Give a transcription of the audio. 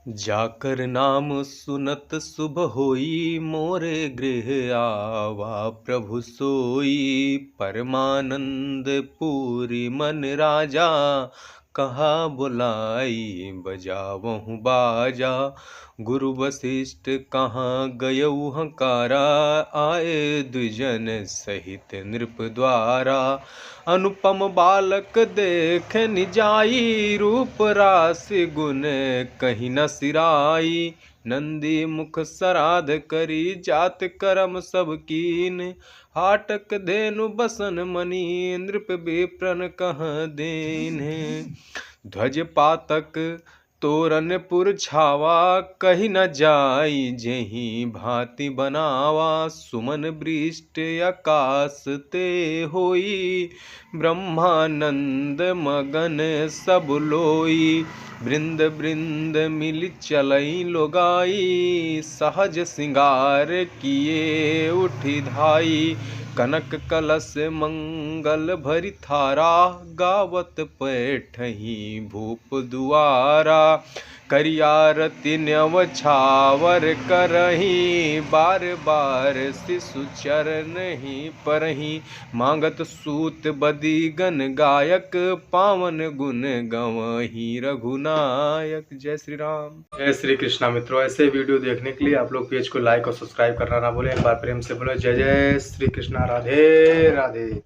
जाकर नाम सुनत शुभ होई, मोरे गृह आवा प्रभु सोई। परमानंद पूरी मन राजा, कहा बुलाई बजावहु बाजा। गुरु वशिष्ठ कहाँ गयऊ हकारा, आए द्विजन सहित नृप द्वारा। अनुपम बालक देख निजाई, रूप राशि गुण कहीं न सिराई। नंदी मुख सराध करी, जात करम सब कीन। हाटक धेनु बसन मणि, नृप विप्रन कहाँ देन। ध्वज पातक तोरन पुर छावा, कही न जाई जेहि भांति बनावा। सुमन वृष्ट आकाश ते होई, ब्रह्मानंद मगन सब लोई। वृंद वृंद मिल चलई लोगाई, सहज सिंगार किए उठी धाई। कनक कलश मंगल भरी थारा, गावत पैठही भूप दुआरा। करियारति न्यवछावर करही, बार बार शिशु चरण ही परही। मांगत सूत बदी गन गायक, पावन गुण गवही रघुनायक। जय श्री राम, जय श्री कृष्णा। मित्रों, ऐसे वीडियो देखने के लिए आप लोग पेज को लाइक और सब्सक्राइब करना ना भूलें। एक बार प्रेम से बोलो जय जय श्री कृष्णा, राधे राधे।